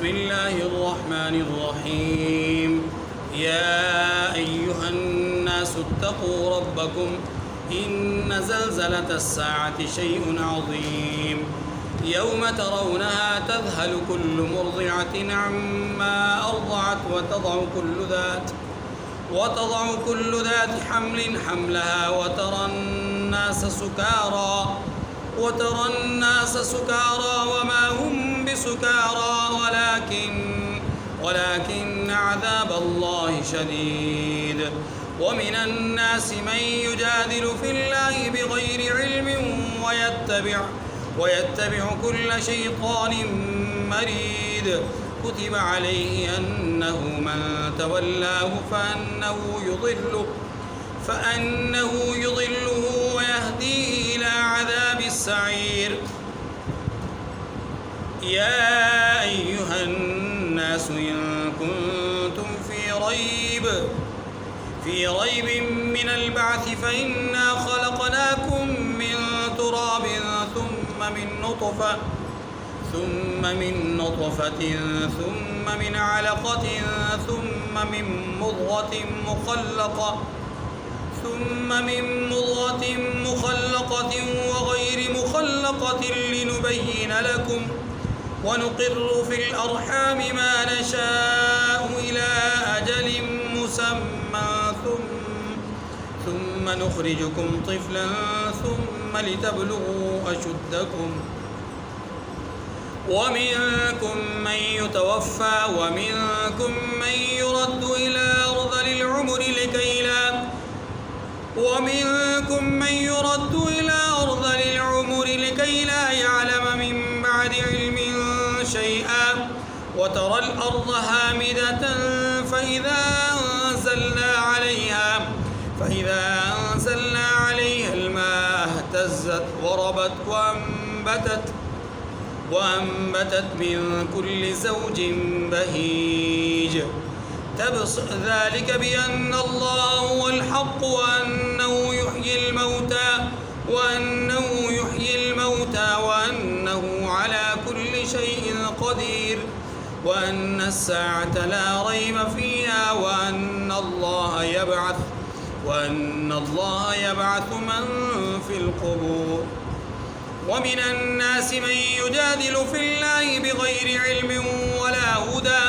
بسم الله الرحمن الرحيم يا أيها الناس اتقوا ربكم إن زلزلة الساعة شيء عظيم يوم ترونها تذهل كل مرضعة عما أرضعت وتضع كل ذات حمل حملها وترى الناس سكارى وما هم بسكارى ولكن عذاب الله شديد ومن الناس من يجادل في الله بغير علم ويتبع كل شيطان مريد كتب عليه أنه من تولاه فأنه يضله ويهديه إلى عذاب السعير يا أيها الناس إن كنتم في ريب من البعث فإنا خلقناكم من تراب ثم من نطفة ثم من علقة ثم من مضغة مخلقة وغير مخلقة لنبين لكم ونقر في الأرحام ما نشاء إلى أجل مسمى ثم نخرجكم طفلا ثم لتبلغوا أشدكم ومنكم من يتوفى ومنكم من يرد إلى أرذل العمر لكي لا يعلم من بعد علم شيئا وترى الأرض هامدة فإذا أنزلنا عليها الماء اهتزت وربت وأنبتت من كل زوج بهيج ذلك بأن الله هو الحق وأنه يحيي الموتى وأنه على كل شيء قدير وأن الساعة لا ريب فيها وأن الله يبعث من في القبور ومن الناس من يجادل في الله بغير علم ولا هدى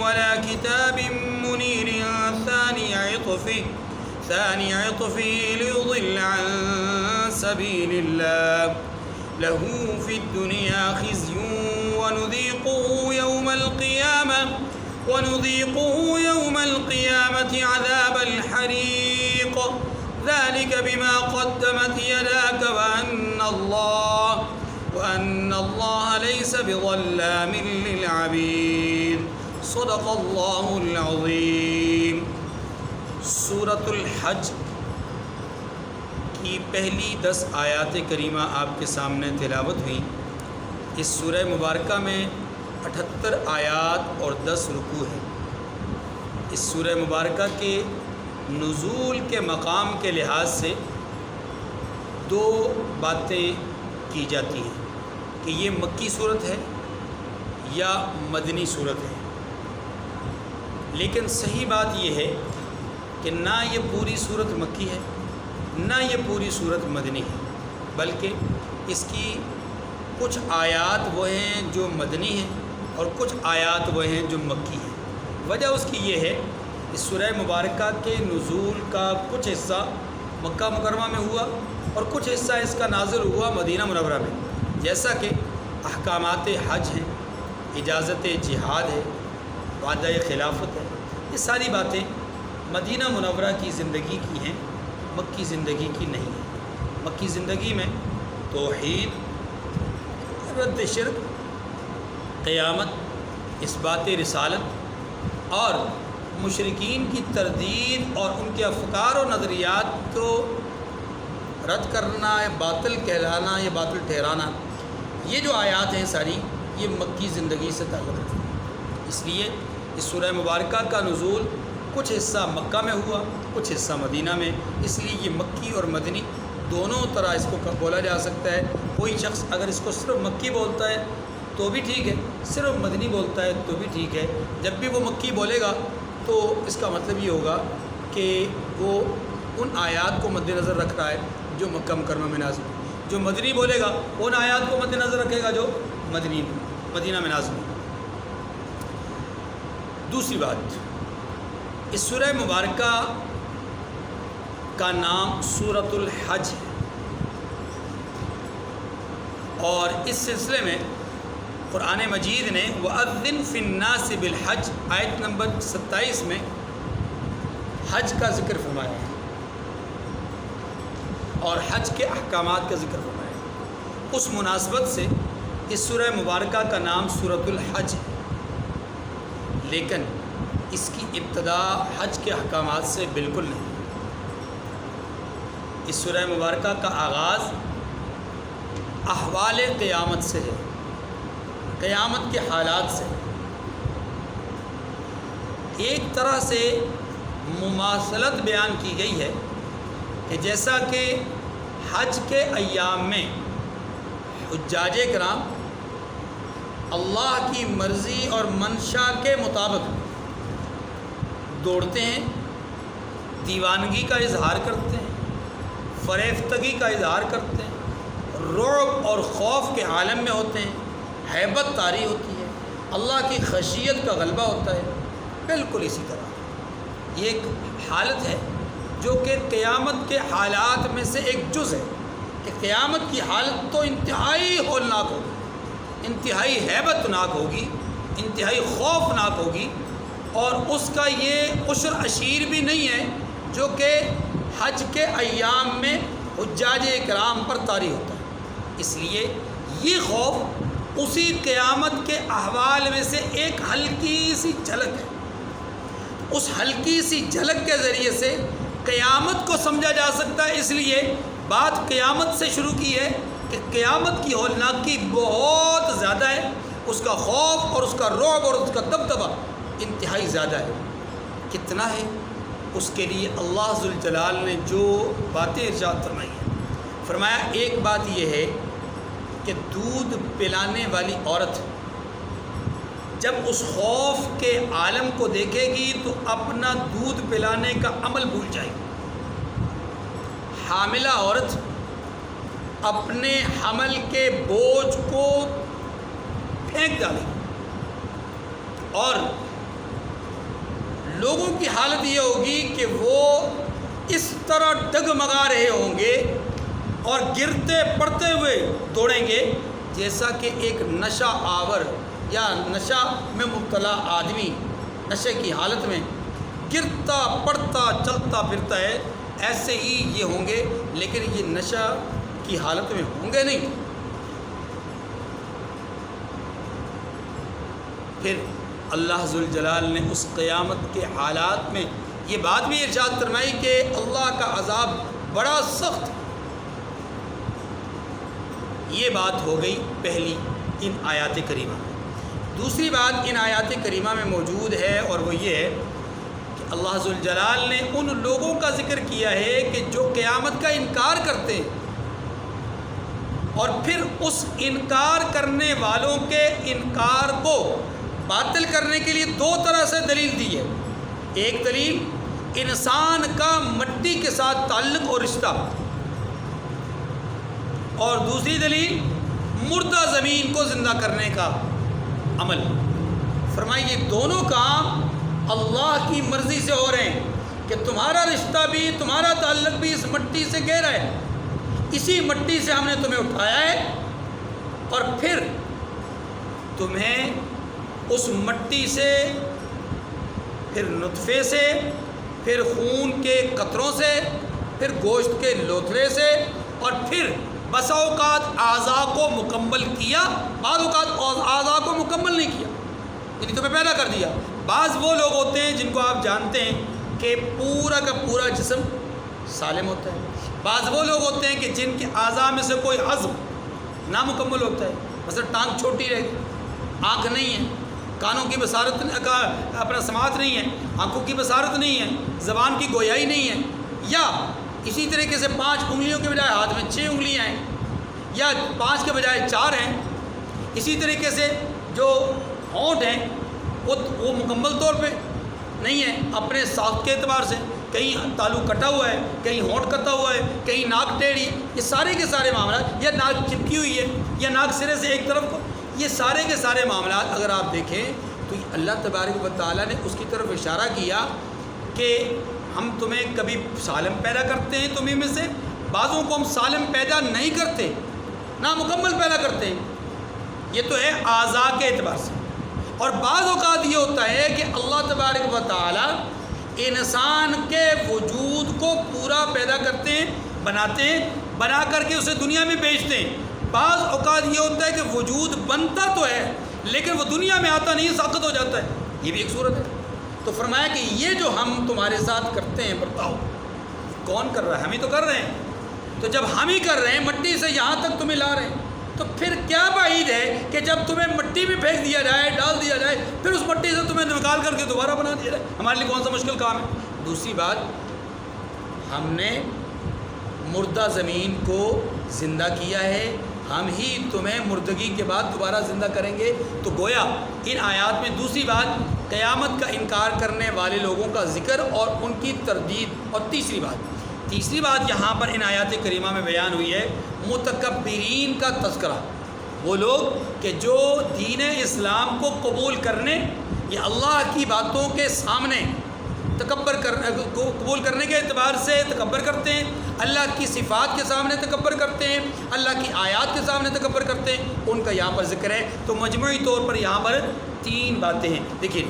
ولا كتاب منير ثاني عطفه ليضل عن سبيل الله له في الدنيا خزي ونذيقه يوم القيامة عذاب الحريق ذلك بما قدمت يداك وأن الله ليس بظلام للعبيد صدق اللہ العظیم۔ سورۃ الحج کی پہلی 10 آیات کریمہ آپ کے سامنے تلاوت ہوئی۔ اس سورہ مبارکہ میں 78 آیات اور 10 رکوع ہیں۔ اس سورہ مبارکہ کے نزول کے مقام کے لحاظ سے 2 باتیں کی جاتی ہیں کہ یہ مکی صورت ہے یا مدنی صورت ہے، لیکن صحیح بات یہ ہے کہ نہ یہ پوری صورت مکی ہے نہ یہ پوری صورت مدنی ہے، بلکہ اس کی کچھ آیات وہ ہیں جو مدنی ہیں اور کچھ آیات وہ ہیں جو مکی ہیں۔ وجہ اس کی یہ ہے اس سورہ مبارکہ کے نزول کا کچھ حصہ مکہ مکرمہ میں ہوا اور کچھ حصہ اس کا نازل ہوا مدینہ منورہ میں، جیسا کہ احکامات حج ہیں، اجازت جہاد ہے، وعدہ خلافت ہے، یہ ساری باتیں مدینہ منورہ کی زندگی کی ہیں، مکی زندگی کی نہیں ہیں۔ مکی زندگی میں توحید، رد شرک، قیامت، اثبات رسالت اور مشرکین کی تردید اور ان کے افکار و نظریات کو رد کرنا یا باطل کہلانا یا باطل ٹھہرانا، یہ جو آیات ہیں ساری یہ مکی زندگی سے تعلق رکھتی ہیں۔ اس لیے اس سورہ مبارکہ کا نزول کچھ حصہ مکہ میں ہوا، کچھ حصہ مدینہ میں، اس لیے یہ مکی اور مدنی دونوں طرح اس کو بولا جا سکتا ہے۔ کوئی شخص اگر اس کو صرف مکی بولتا ہے تو بھی ٹھیک ہے، صرف مدنی بولتا ہے تو بھی ٹھیک ہے۔ جب بھی وہ مکی بولے گا تو اس کا مطلب یہ ہوگا کہ وہ ان آیات کو مد نظر رکھ رہا ہے جو مکہ مکرمہ میں نازل ہیں۔ جو مدنی بولے گا ان آیات کو مد نظر رکھے گا جو مدینہ میں نازل ہیں۔ دوسری بات، اس سورہ مبارکہ کا نام سورۃ الحج ہے، اور اس سلسلے میں قرآن مجید نے وَأَذِّن فِي النَّاسِ بِالْحَجِّ آیت نمبر 27 میں حج کا ذکر فرمایا ہے اور حج کے احکامات کا ذکر فرمایا ہے۔ اس مناسبت سے اس سورہ مبارکہ کا نام سورۃ الحج ہے، لیکن اس کی ابتدا حج کے احکامات سے بالکل نہیں۔ اس سورہ مبارکہ کا آغاز احوال قیامت سے ہے، قیامت کے حالات سے۔ ایک طرح سے مماثلت بیان کی گئی ہے کہ جیسا کہ حج کے ایام میں حجاج کرام اللہ کی مرضی اور منشا کے مطابق دوڑتے ہیں، دیوانگی کا اظہار کرتے ہیں، فریفتگی کا اظہار کرتے ہیں، رعب اور خوف کے عالم میں ہوتے ہیں، ہیبت طاری ہوتی ہے، اللہ کی خشیت کا غلبہ ہوتا ہے۔ بالکل اسی طرح یہ ایک حالت ہے جو کہ قیامت کے حالات میں سے ایک جز ہے کہ قیامت کی حالت تو انتہائی ہولناک ہوگی، انتہائی ہیبت ناک ہوگی، انتہائی خوفناک ہوگی، اور اس کا یہ عشر عشیر بھی نہیں ہے جو کہ حج کے ایام میں حجاج کرام پر طاری ہوتا ہے۔ اس لیے یہ خوف اسی قیامت کے احوال میں سے ایک ہلکی سی جھلک ہے۔ اس ہلکی سی جھلک کے ذریعے سے قیامت کو سمجھا جا سکتا ہے، اس لیے بات قیامت سے شروع کی ہے کہ قیامت کی ہولناکی بہت زیادہ ہے، اس کا خوف اور اس کا رعب اور اس کا دبدبہ انتہائی زیادہ ہے۔ کتنا ہے؟ اس کے لیے اللہ ذوالجلال نے جو باتیں ارشاد فرمائی ہیں، فرمایا ایک بات یہ ہے کہ دودھ پلانے والی عورت جب اس خوف کے عالم کو دیکھے گی تو اپنا دودھ پلانے کا عمل بھول جائے گی۔ حاملہ عورت اپنے حمل کے بوجھ کو پھینک ڈالے گی، اور لوگوں کی حالت یہ ہوگی کہ وہ اس طرح ڈگمگا رہے ہوں گے اور گرتے پڑتے ہوئے دوڑیں گے جیسا کہ ایک نشہ آور یا نشہ میں مبتلا آدمی نشے کی حالت میں گرتا پڑتا چلتا پھرتا ہے، ایسے ہی یہ ہوں گے، لیکن یہ نشہ کی حالت میں ہوں گے نہیں۔ پھر اللہ ذوالجلال نے اس قیامت کے حالات میں یہ بات بھی ارشاد فرمائی کہ اللہ کا عذاب بڑا سخت۔ یہ بات ہو گئی پہلی ان آیات کریمہ میں۔ دوسری بات ان آیات کریمہ میں موجود ہے اور وہ یہ ہے کہ اللہ ذوالجلال نے ان لوگوں کا ذکر کیا ہے کہ جو قیامت کا انکار کرتے ہیں، اور پھر اس انکار کرنے والوں کے انکار کو باطل کرنے کے لیے دو طرح سے دلیل دی ہے۔ ایک دلیل انسان کا مٹی کے ساتھ تعلق اور رشتہ، اور دوسری دلیل مردہ زمین کو زندہ کرنے کا عمل۔ فرمایا یہ دونوں کام اللہ کی مرضی سے ہو رہے ہیں کہ تمہارا رشتہ بھی، تمہارا تعلق بھی اس مٹی سے گہرا ہے، اسی مٹی سے ہم نے تمہیں اٹھایا ہے، اور پھر تمہیں اس مٹی سے، پھر نطفے سے، پھر خون کے قطروں سے، پھر گوشت کے لوتھڑے سے، اور پھر بسا اوقات اعضاء کو مکمل کیا، بعض اوقات اعضاء کو مکمل نہیں کیا، یعنی تمہیں پیدا کر دیا۔ بعض وہ لوگ ہوتے ہیں جن کو آپ جانتے ہیں کہ پورا کا پورا جسم سالم ہوتا ہے، بعض وہ لوگ ہوتے ہیں کہ جن کے اعضاء میں سے کوئی عضو نامکمل ہوتا ہے، مثلا ٹانگ چھوٹی رہے گی، آنکھ نہیں ہے، کانوں کی بصارت اپنا سماعت نہیں ہے، آنکھوں کی بصارت نہیں ہے، زبان کی گویائی نہیں ہے، یا اسی طریقے سے 5 انگلیوں کے بجائے ہاتھ میں 6 انگلیاں ہیں، یا 5 کے بجائے 4 ہیں۔ اسی طریقے سے جو ہونٹ ہیں وہ مکمل طور پہ نہیں ہے اپنے ساخت کے اعتبار سے، کہیں تالو کٹا ہوا ہے، کہیں ہونٹ کٹا ہوا ہے، کہیں ناک ٹیڑھی، یہ سارے کے سارے معاملات، یا ناک چپکی ہوئی ہے یا ناک سرے سے ایک طرف کو، یہ سارے کے سارے معاملات اگر آپ دیکھیں تو اللہ تبارک و تعالیٰ نے اس کی طرف اشارہ کیا کہ ہم تمہیں کبھی سالم پیدا کرتے ہیں تمہیں میں سے، بعضوں کو ہم سالم پیدا نہیں کرتے، نامکمل پیدا کرتے ہیں، یہ تو ہے اعضاء کے اعتبار سے۔ اور بعض اوقات یہ ہوتا ہے کہ اللہ تبارک و تعالیٰ انسان کے وجود کو پورا پیدا کرتے ہیں، بناتے ہیں، بنا کر کے اسے دنیا میں بیچتے ہیں۔ بعض اوقات یہ ہوتا ہے کہ وجود بنتا تو ہے لیکن وہ دنیا میں آتا نہیں، ساقط ہو جاتا ہے، یہ بھی ایک صورت ہے۔ تو فرمایا کہ یہ جو ہم تمہارے ساتھ کرتے ہیں برتاؤ، کون کر رہا ہے؟ ہم ہی تو کر رہے ہیں۔ تو جب ہم ہی کر رہے ہیں، مٹی سے یہاں تک تمہیں لا رہے ہیں، تو پھر کیا بعید ہے کہ جب تمہیں مٹی میں پھینک دیا جائے، ڈال دیا جائے، پھر اس مٹی سے تمہیں نکال کر کے دوبارہ بنا دیا جائے؟ ہمارے لیے کون سا مشکل کام ہے؟ دوسری بات، ہم نے مردہ زمین کو زندہ کیا ہے، ہم ہی تمہیں مردگی کے بعد دوبارہ زندہ کریں گے۔ تو گویا ان آیات میں دوسری بات قیامت کا انکار کرنے والے لوگوں کا ذکر اور ان کی تردید، اور تیسری بات یہاں پر ان آیات کریمہ میں بیان ہوئی ہے متکبرین کا تذکرہ، وہ لوگ کہ جو دین اسلام کو قبول کرنے یا اللہ کی باتوں کے سامنے قبول کرنے کے اعتبار سے تکبر کرتے ہیں، اللہ کی صفات کے سامنے تکبر کرتے ہیں، اللہ کی آیات کے سامنے تکبر کرتے ہیں، ان کا یہاں پر ذکر ہے۔ تو مجموعی طور پر یہاں پر 3 باتیں ہیں۔ دیکھیے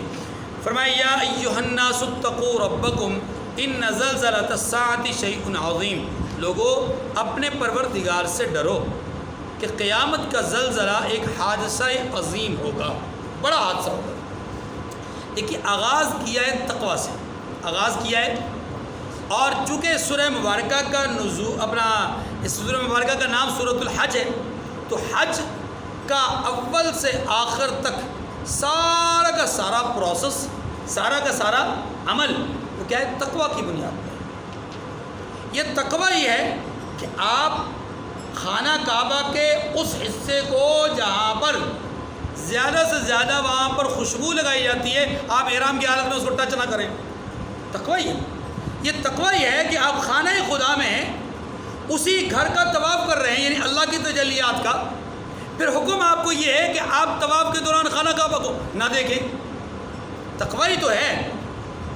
فرمایا یا ایھا الناس اتقوا ربکم ان زلزلۃ الساعۃ شیء عظیم، لوگو اپنے پروردگار سے ڈرو کہ قیامت کا زلزلہ ایک حادثہ عظیم ہوگا، بڑا حادثہ ہوگا۔ دیکھیے آغاز کیا ہے تقویٰ سے، آغاز کیا ہے، اور چونکہ سورہ مبارکہ کا اس سورہ مبارکہ کا نام سورۃ الحج ہے، تو حج کا اول سے آخر تک سارا کا سارا پروسیس، سارا کا سارا عمل وہ کیا ہے؟ تقویٰ کی بنیاد پر۔ یہ تقویٰ ہی ہے کہ آپ خانہ کعبہ کے اس حصے کو جہاں پر زیادہ سے زیادہ وہاں پر خوشبو لگائی جاتی ہے، آپ احرام کی حالت میں اس کو ٹچ نہ کریں، تقویٰ ہی ہے۔ یہ تقویٰ ہی ہے کہ آپ خانہ خدا میں ہیں، اسی گھر کا طواف کر رہے ہیں، یعنی اللہ کی تجلیات کا، پھر حکم آپ کو یہ ہے کہ آپ طواف کے دوران خانہ کعبہ کو نہ دیکھیں، تقویٰ ہی تو ہے،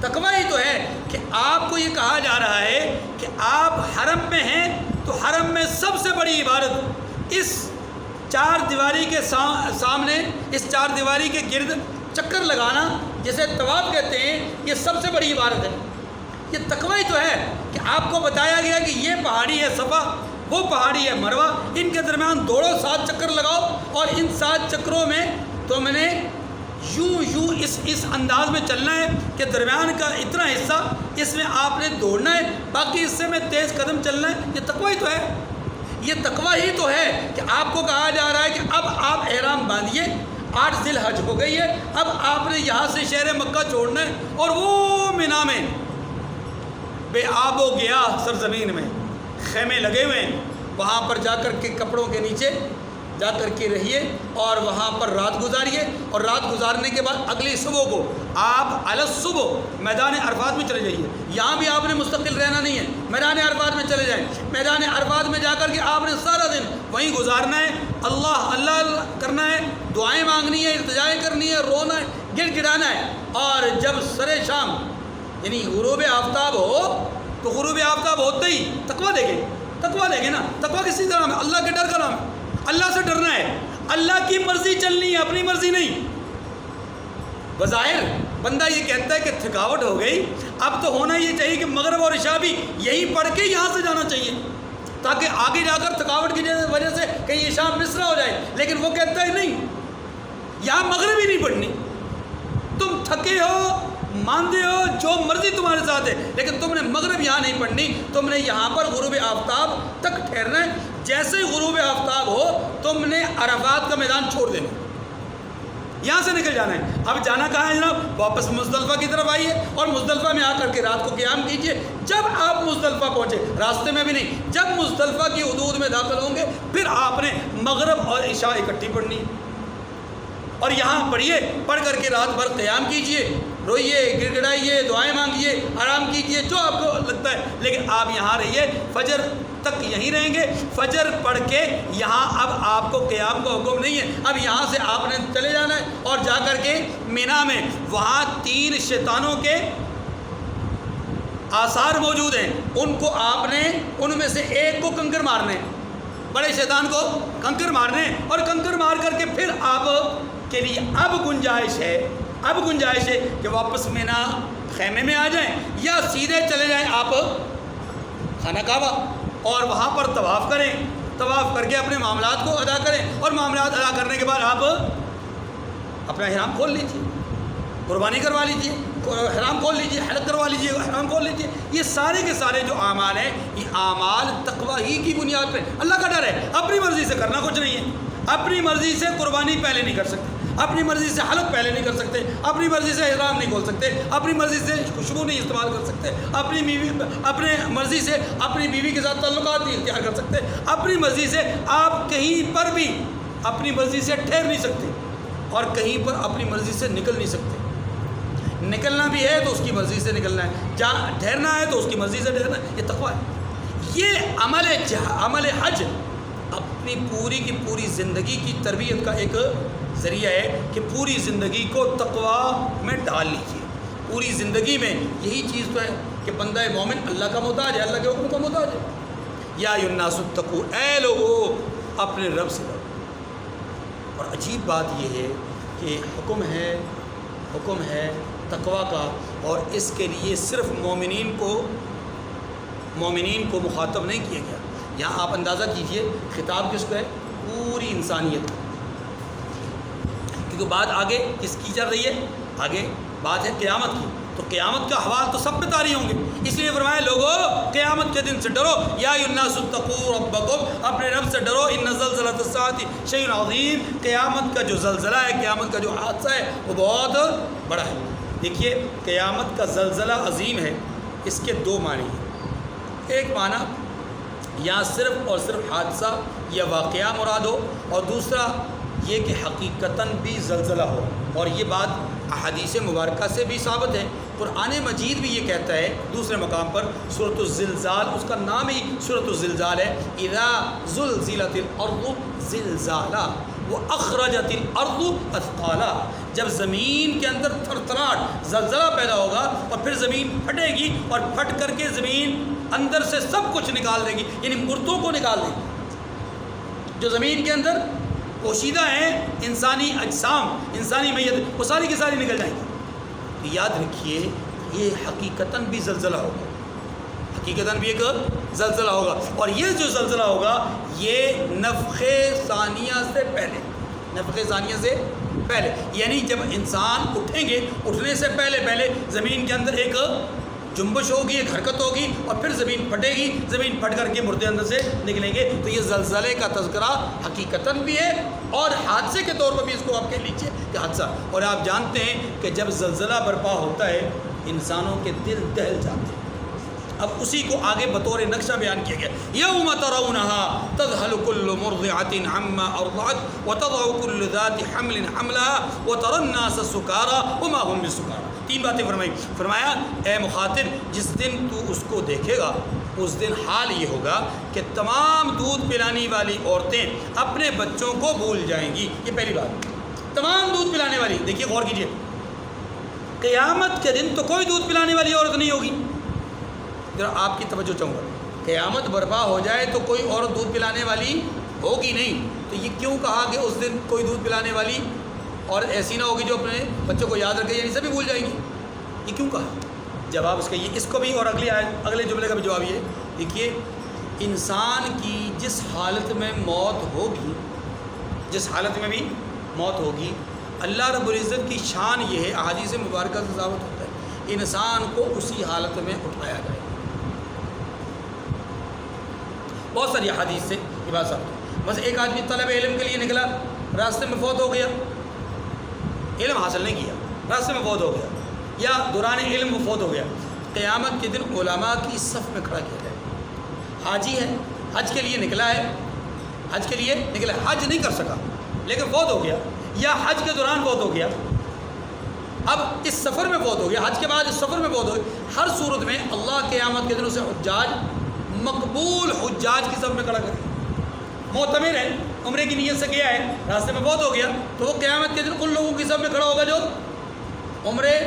تقویٰ ہی تو ہے کہ آپ کو یہ کہا جا رہا ہے کہ آپ حرم میں ہیں، تو حرم میں سب سے بڑی عبادت اس 4 دیواری کے سامنے، اس 4 دیواری کے گرد چکر لگانا جسے طواف کہتے ہیں، یہ سب سے بڑی عبادت ہے۔ یہ تقویٰ ہی تو ہے کہ آپ کو بتایا گیا کہ یہ پہاڑی ہے صفا، وہ پہاڑی ہے مروہ، ان کے درمیان دوڑو، 7 چکر لگاؤ، اور ان 7 چکروں میں تم نے یوں اس انداز میں چلنا ہے کہ درمیان کا اتنا حصہ اس میں آپ نے دوڑنا ہے، باقی حصے میں تیز قدم چلنا ہے۔ یہ تقویٰ ہی تو ہے، یہ تقویٰ ہی تو ہے کہ آپ کو کہا جا رہا ہے کہ اب آپ احرام باندھیے، 8 ذی الحج ہو گئی ہے، اب آپ نے یہاں سے شہر مکہ چھوڑنا ہے، اور وہ مینا میں بے آب و گیا سرزمین میں خیمے لگے ہوئے ہیں، وہاں پر جا کر کے کپڑوں کے نیچے جا کر کے رہیے اور وہاں پر رات گزاریے، اور رات گزارنے کے بعد اگلی صبح کو آپ علی الصبح میدان عرفات میں چلے جائیے۔ یہاں بھی آپ نے مستقل رہنا نہیں ہے، میدان عرفات میں چلے جائیں، میدان عرفات میں جا کر کے آپ نے سارا دن وہیں گزارنا ہے، اللہ کرنا ہے، دعائیں مانگنی ہے، التجائیں کرنی ہے، رونا ہے، گڑ گڑانا ہے، اور جب سر شام یعنی غروب آفتاب ہو تو غروب آفتاب ہوتے ہی تقویٰ دیکھیں نا۔ تقویٰ کسی طرح میں اللہ کے ڈر کا نام ہے، اللہ سے ڈرنا ہے، اللہ کی مرضی چلنی ہے، اپنی مرضی نہیں۔ بظاہر بندہ یہ کہتا ہے کہ تھکاوٹ ہو گئی، اب تو ہونا یہ چاہیے کہ مغرب اور عشاء بھی یہی پڑھ کے یہاں سے جانا چاہیے، تاکہ آگے جا کر تھکاوٹ کی وجہ سے کہیں عشاء مصرا ہو جائے، لیکن وہ کہتا ہے نہیں، یہاں مغرب ہی نہیں پڑھنی، تم تھکے ہو، ماندے ہو، جو مرضی تمہارے ساتھ ہے، لیکن تم نے مغرب یہاں نہیں پڑھنی، تم نے یہاں پر غروب آفتاب تک ٹھہرنا ہے۔ جیسے ہی غروب آفتاب ہو تم نے عرفات کا میدان چھوڑ دینا، یہاں سے نکل جانا ہے۔ اب جانا کہاں ہے جناب؟ واپس مزدلفہ کی طرف آئیے، اور مزدلفہ میں آ کر کے رات کو قیام کیجیے۔ جب آپ مزدلفہ پہنچے، راستے میں بھی نہیں، جب مزدلفہ کی حدود میں داخل ہوں گے، پھر آپ نے مغرب اور عشاء اکٹھی پڑھنی ہے۔ اور یہاں پڑھیے، پڑھ کر کے رات بھر قیام کیجئے، روئیے، گڑ گڑائیے، دعائیں مانگیے، آرام کیجئے، جو آپ کو لگتا ہے، لیکن آپ یہاں رہیے، فجر تک یہیں رہیں گے۔ فجر پڑھ کے یہاں اب آپ کو قیام کا حکم نہیں ہے، اب یہاں سے آپ نے چلے جانا ہے اور جا کر کے مینا میں وہاں 3 شیطانوں کے آثار موجود ہیں، ان کو آپ نے ان میں سے ایک کو کنکر مارنے، بڑے شیطان کو کنکر مارنے، اور کنکر مار کر کے پھر آپ کے لیے اب گنجائش ہے کہ واپس مینا خیمے میں آ جائیں یا سیدھے چلے جائیں آپ خانہ کعبہ اور وہاں پر طواف کریں، طواف کر کے اپنے معاملات کو ادا کریں، اور معاملات ادا کرنے کے بعد آپ اپنا احرام کھول لیجیے، قربانی کروا لیجیے، احرام کھول لیجیے، حلق کروا لیجیے، احرام کھول لیجیے۔ یہ سارے کے سارے جو اعمال ہیں، یہ اعمال تقوی ہی کی بنیاد پہ، اللہ کا ڈر ہے، اپنی مرضی سے کرنا کچھ نہیں ہے، اپنی مرضی سے قربانی پہلے نہیں کر سکتے، اپنی مرضی سے حلق پہلے نہیں کر سکتے، اپنی مرضی سے احرام نہیں کھول سکتے، اپنی مرضی سے خوشبو نہیں استعمال کر سکتے، اپنے مرضی سے اپنی بیوی کے ساتھ تعلقات نہیں اختیار کر سکتے، اپنی مرضی سے آپ کہیں پر بھی اپنی مرضی سے ٹھہر نہیں سکتے، اور کہیں پر اپنی مرضی سے نکل نہیں سکتے۔ نکلنا بھی ہے تو اس کی مرضی سے نکلنا ہے، جہاں ٹھہرنا ہے تو اس کی مرضی سے ٹھہرنا ہے، یہ تقویٰ ہے۔ یہ عمل حج اپنی پوری کی پوری زندگی کی تربیت کا ایک ذریعہ ہے کہ پوری زندگی کو تقویٰ میں ڈال لیجیے۔ پوری زندگی میں یہی چیز تو ہے کہ بندہ مومن اللہ کا محتاج ہے، اللہ کے حکم کا محتاج ہے۔ یا ایھا الناس اتقوا، اے لوگو اپنے رب سے ڈرو۔ اور عجیب بات یہ ہے کہ حکم ہے تقویٰ کا، اور اس کے لیے صرف مومنین کو مخاطب نہیں کیا گیا۔ یہاں آپ اندازہ کیجئے خطاب کس کو ہے؟ پوری انسانیت، کیونکہ بات آگے کس کی چل رہی ہے؟ آگے بات ہے قیامت کی، تو قیامت کا حوال تو سب پہ طاری ہوں گے، اس لیے فرمایا لوگو قیامت کے دن سے ڈرو، یا ایھا الناس اتقوا ربکم، اپنے رب سے ڈرو، ان زلزلۃ الساعۃ شیء عظیم، قیامت کا جو زلزلہ ہے، قیامت کا جو حادثہ ہے وہ بہت بڑا ہے۔ دیکھیے قیامت کا زلزلہ عظیم ہے، اس کے 2 معنی ہیں۔ ایک معنی یہاں صرف اور صرف حادثہ یا واقعہ مراد ہو، اور دوسرا یہ کہ حقیقتاً بھی زلزلہ ہو، اور یہ بات احادیث مبارکہ سے بھی ثابت ہے۔ قرآن مجید بھی یہ کہتا ہے دوسرے مقام پر، سورۃ الزلزال، اس کا نام ہی سورۃ الزلزال ہے، اذا زلزلت الارض زلزالہ واخرجت الارض اثقالہ، جب زمین کے اندر تھرتھراہٹ، زلزلہ پیدا ہوگا، اور پھر زمین پھٹے گی، اور پھٹ کر کے زمین اندر سے سب کچھ نکال دے گی، یعنی مردوں کو نکال دے گی، جو زمین کے اندر پوشیدہ ہیں، انسانی اجسام، انسانی میت، وہ ساری کی ساری نکل جائیں گی۔ تو یاد رکھیے یہ حقیقتاً بھی زلزلہ ہوگا، حقیقتاً بھی ایک زلزلہ ہوگا، اور یہ جو زلزلہ ہوگا یہ نفخ ثانیہ سے پہلے، نفخ ثانیہ سے پہلے، یعنی جب انسان اٹھیں گے، اٹھنے سے پہلے زمین کے اندر ایک جنبش ہوگی، ایک حرکت ہوگی، اور پھر زمین پھٹے گی، زمین پھٹ کر کے مردے اندر سے نکلیں گے۔ تو یہ زلزلے کا تذکرہ حقیقتاً بھی ہے، اور حادثے کے طور پر بھی اس کو آپ کہہ لیجیے کہ حادثہ۔ اور آپ جانتے ہیں کہ جب زلزلہ برپا ہوتا ہے انسانوں کے دل دہل جاتے ہیں۔ اب اسی کو آگے بطور نقشہ بیان کیا گیا، یوم ترونها تذهل كل مرضعة عما ارضعت وتضع كل ذات حمل حملها وترى الناس سكارى وما هم بسكارى۔ 3 باتیں فرمایا اے مخاطب جس دن تو اس کو دیکھے گا، اس دن حال یہ ہوگا کہ تمام دودھ پلانے والی عورتیں اپنے بچوں کو بھول جائیں گی۔ یہ پہلی بات، تمام دودھ پلانے والی، دیکھیے غور کیجیے، قیامت کے دن تو کوئی دودھ پلانے والی عورت نہیں ہوگی۔ ذرا آپ کی توجہ چاہوں گا، قیامت برپا ہو جائے تو کوئی عورت دودھ پلانے والی ہوگی نہیں، تو یہ کیوں کہا کہ اس دن کوئی دودھ پلانے والی عورت ایسی نہ ہوگی جو اپنے بچوں کو یاد رکھے، یعنی سبھی بھول جائیں گی؟ یہ کیوں کہا؟ جواب اس کا یہ، اس کو بھی، اور اگلے جملے کا بھی جواب یہ، دیکھیے انسان کی جس حالت میں موت ہوگی، جس حالت میں بھی موت ہوگی، اللہ رب العزت کی شان یہ ہے، احادیث مبارکہ سے ثابت ہوتا ہے، انسان کو اسی حالت میں اٹھایا جائے۔ بہت ساری حدیث سے یہ بات ثابت ہے۔ بس ایک آدمی طلب علم کے لیے نکلا، راستے میں فوت ہو گیا، علم حاصل نہیں کیا، راستے میں فوت ہو گیا، یا دوران علم وہ فوت ہو گیا، قیامت کے دن علماء کی صف میں کھڑا کیا جائے۔ حاجی ہے، حج کے لیے نکلا ہے، حج کے لیے نکلا، حج نہیں کر سکا لیکن فوت ہو گیا، یا حج کے دوران فوت ہو گیا، اب اس سفر میں فوت ہو گیا، حج کے بعد اس سفر میں فوت ہو گیا، ہر صورت میں اللہ قیامت کے دن اسے حجاج، مقبول حجاج کی صف میں کھڑا کرے. معتمر ہے، عمرے کی نیت سے گیا ہے، راستے میں فوت ہو گیا، تو وہ قیامت کے دن ان لوگوں کی صف میں کھڑا ہوگا جو عمرے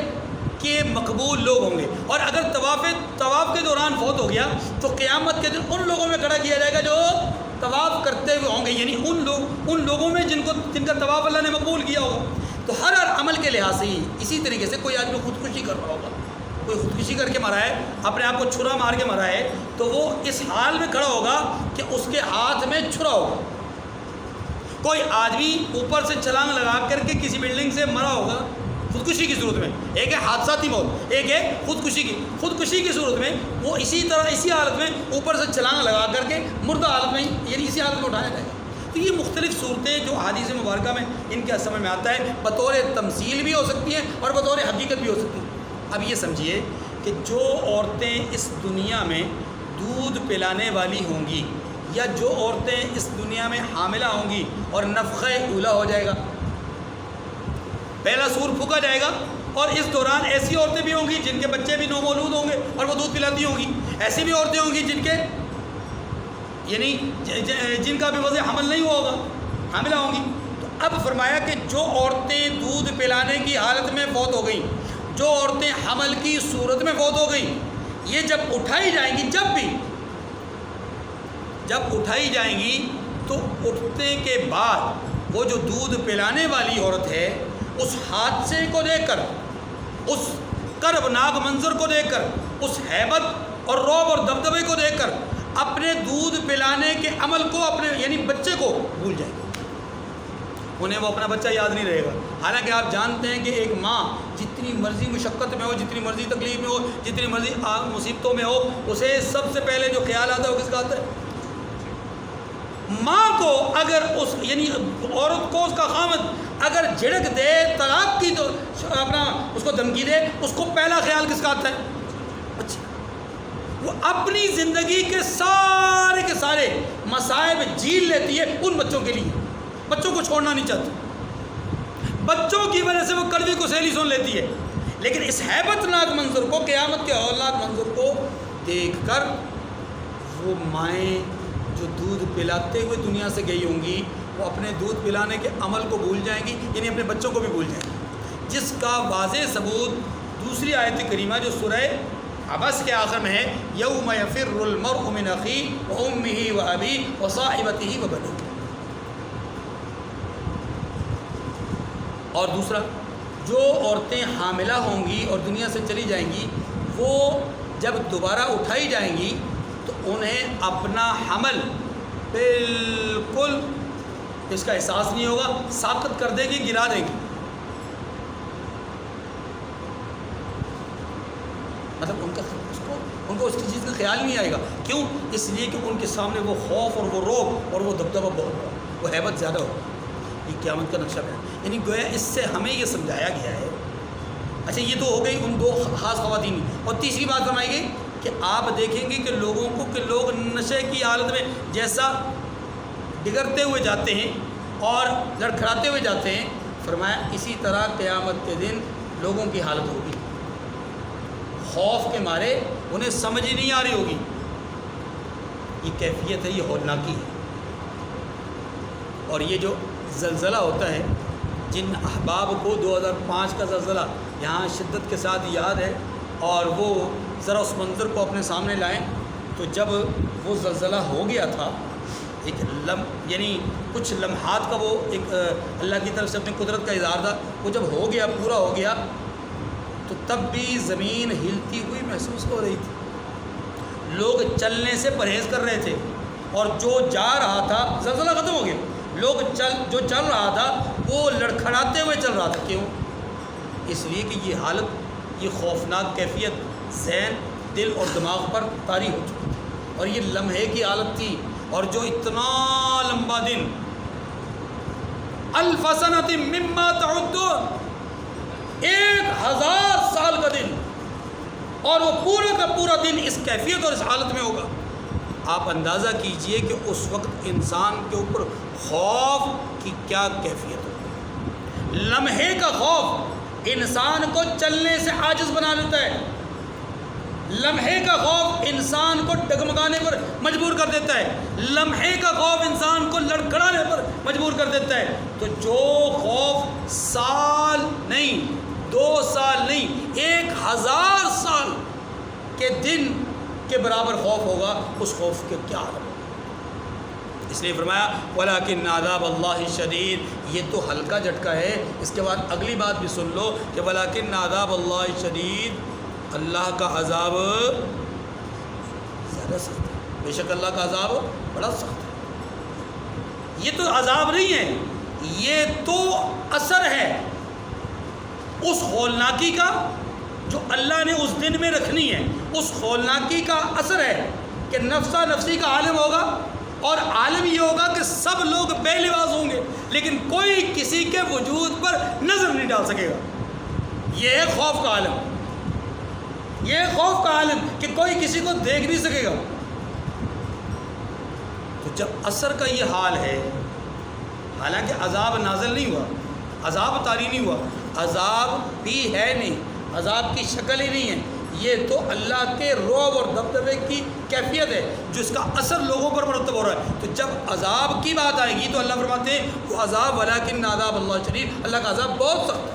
کے مقبول لوگ ہوں گے. اور اگر طواف کے دوران فوت ہو گیا تو قیامت کے دن ان لوگوں میں کھڑا کیا جائے گا جو طواف کرتے ہوئے ہوں گے، یعنی ان لوگوں میں جن کا طواف اللہ نے مقبول کیا ہوگا. تو ہر عمل کے لحاظ سے ہی اسی طریقے سے کوئی آدمی خودکشی کر رہا ہوگا، کوئی خودکشی کر کے مرا ہے، اپنے آپ کو چھرا مار کے مرا ہے، تو وہ اس حال میں کھڑا ہوگا کہ اس کے ہاتھ میں چھرا ہوگا. کوئی آدمی اوپر سے چھلانگ لگا کر کے کسی بلڈنگ سے مرا ہوگا خودکشی کی صورت میں، ایک ہے حادثاتی موت، ایک ہے خودکشی کی صورت میں وہ اسی طرح اسی حالت میں اوپر سے چھلانگ لگا کر کے مردہ حالت میں، یعنی اسی حالت میں اٹھایا جائے گا. تو یہ مختلف صورتیں جو احادیث مبارکہ میں ان کے سمجھ میں آتا ہے، بطور تمثیل بھی ہو سکتی ہیں اور بطور حقیقت بھی ہو سکتی ہیں. اب یہ سمجھیے کہ جو عورتیں اس دنیا میں دودھ پلانے والی ہوں گی، یا جو عورتیں اس دنیا میں حاملہ ہوں گی اور نفخہ اولا ہو جائے گا، پہلا سور پھونکا جائے گا، اور اس دوران ایسی عورتیں بھی ہوں گی جن کے بچے بھی نومولود ہوں گے اور وہ دودھ پلاتی ہوں گی، ایسی بھی عورتیں ہوں گی جن کا بھی وضع حمل نہیں ہوا ہوگا، حاملہ ہوں گی. تو اب فرمایا کہ جو عورتیں دودھ پلانے کی حالت میں فوت ہو گئیں، جو عورتیں حمل کی صورت میں فوت ہو گئیں، یہ جب اٹھائی جائیں گی، جب اٹھائی جائیں گی تو اٹھنے کے بعد وہ جو دودھ پلانے والی عورت ہے، اس حادثے کو دیکھ کر، اس کربناک منظر کو دیکھ کر، اس ہیبت اور رعب اور دبدبے کو دیکھ کر اپنے دودھ پلانے کے عمل کو، اپنے یعنی بچے کو بھول جائے گا. انہیں وہ اپنا بچہ یاد نہیں رہے گا. حالانکہ آپ جانتے ہیں کہ ایک ماں جتنی مرضی مشقت میں ہو، جتنی مرضی تکلیف میں ہو، جتنی مرضی مصیبتوں میں ہو، اسے سب سے پہلے جو خیال آتا ہے وہ کس کا آتا ہے؟ ماں کو. اگر یعنی عورت کو اس کا خامد اگر جھڑک دے، طلاق کی، تو اپنا اس کو دھمکی دے، اس کو پہلا خیال کس کا آتا ہے؟ اچھا، وہ اپنی زندگی کے سارے مصائب جھیل لیتی ہے ان بچوں کے لیے، بچوں کو چھوڑنا نہیں چاہتی، بچوں کی وجہ سے وہ کڑوی کو سہیلی سن لیتی ہے. لیکن اس ہیبت ناک منظر کو، قیامت کے ہولناک منظر کو دیکھ کر وہ مائیں جو دودھ پلاتے ہوئے دنیا سے گئی ہوں گی، وہ اپنے دودھ پلانے کے عمل کو بھول جائیں گی، یعنی اپنے بچوں کو بھی بھول جائیں گی. جس کا واضح ثبوت دوسری آیت کریمہ جو سورہ عبس کے آخر میں ہے، یوم یفر المرء من اخیہ وامہ وابیہ وصاحبتہ وبنیہ. اور دوسرا، جو عورتیں حاملہ ہوں گی اور دنیا سے چلی جائیں گی، وہ جب دوبارہ اٹھائی جائیں گی تو انہیں اپنا حمل بالکل اس کا احساس نہیں ہوگا، ساقط کر دے گی، گرا دے گی. مطلب ان کو اس کی چیز کا خیال نہیں آئے گا. کیوں؟ اس لیے کہ ان کے سامنے وہ خوف اور وہ رعب اور وہ دبدبہ بہت ہوگا، وہ ہیبت زیادہ ہوگی. یہ قیامت کا نقشہ ہے. یعنی گویا اس سے ہمیں یہ سمجھایا گیا ہے. اچھا، یہ تو ہو گئی ان دو خاص خواتین. اور تیسری بات فرمائی گئی کہ آپ دیکھیں گے کہ لوگوں کو، کہ لوگ نشے کی حالت میں جیسا بگڑتے ہوئے جاتے ہیں اور لڑکھڑاتے ہوئے جاتے ہیں، فرمایا اسی طرح قیامت کے دن لوگوں کی حالت ہوگی. خوف کے مارے انہیں سمجھ ہی نہیں آ رہی ہوگی. یہ کیفیت ہے، یہ ہولناکی ہے. اور یہ جو زلزلہ ہوتا ہے، جن احباب کو 2005 کا زلزلہ یہاں شدت کے ساتھ یاد ہے، اور وہ ذرا اس منظر کو اپنے سامنے لائیں، تو جب وہ زلزلہ ہو گیا تھا، ایک یعنی کچھ لمحات کا وہ ایک اللہ کی طرف سے اپنی قدرت کا اظہار تھا. وہ جب ہو گیا، پورا ہو گیا، تو تب بھی زمین ہلتی ہوئی محسوس ہو رہی تھی. لوگ چلنے سے پرہیز کر رہے تھے، اور جو جا رہا تھا، زلزلہ ختم ہو گیا، لوگ جو چل رہا تھا وہ لڑکھڑاتے ہوئے چل رہا تھا. کیوں؟ اس لیے کہ یہ حالت، یہ خوفناک کیفیت ذہن، دل اور دماغ پر طاری ہو چکی تھی، اور یہ لمحے کی حالت تھی. اور جو اتنا لمبا دن، الف سنۃ مما تعدون، 1000 سال کا دن، اور وہ پورا کا پورا دن اس کیفیت اور اس حالت میں ہوگا. آپ اندازہ کیجئے کہ اس وقت انسان کے اوپر خوف کی کیا کیفیت ہوگی. لمحے کا خوف انسان کو چلنے سے عاجز بنا دیتا ہے، لمحے کا خوف انسان کو ڈگمگانے پر مجبور کر دیتا ہے، لمحے کا خوف انسان کو لڑکھڑانے پر مجبور کر دیتا ہے۔ تو جو خوف سال نہیں، 2 سال نہیں، 1000 سال کے دن کے برابر خوف ہوگا، اس خوف کے کیا عالم ہوگا۔ اس لیے فرمایا وَلَكِنَّ عَذَابَ اللَّهِ شَدِيدٌ، یہ تو ہلکا جھٹکا ہے۔ اس کے بعد اگلی بات بھی سن لو کہ وَلَكِنَّ عَذَابَ اللَّهِ شَدِيدٌ، اللہ کا عذاب زیادہ سخت ہے، بے شک اللہ کا عذاب بڑا سخت ہے۔ یہ تو عذاب نہیں ہے، یہ تو اثر ہے اس ہولناکی کا جو اللہ نے اس دن میں رکھنی ہے۔ اس ہولناکی کا اثر ہے کہ نفسا نفسی کا عالم ہوگا، اور عالم یہ ہوگا کہ سب لوگ بے لباس ہوں گے، لیکن کوئی کسی کے وجود پر نظر نہیں ڈال سکے گا۔ یہ ہے خوف کا عالم، یہ ہے خوف کا عالم کہ کوئی کسی کو دیکھ نہیں سکے گا۔ تو جب اثر کا یہ حال ہے، حالانکہ عذاب نازل نہیں ہوا، عذاب طاری نہیں ہوا، عذاب بھی ہے نہیں، عذاب کی شکل ہی نہیں ہے، یہ تو اللہ کے رعب اور دبدبے کی کیفیت ہے جو اس کا اثر لوگوں پر مرتب ہو رہا ہے۔ تو جب عذاب کی بات آئے گی تو اللہ فرماتے ہیں وہ عذاب ولیکن عذاب اللہ شدید، اللہ کا عذاب بہت سخت ہے،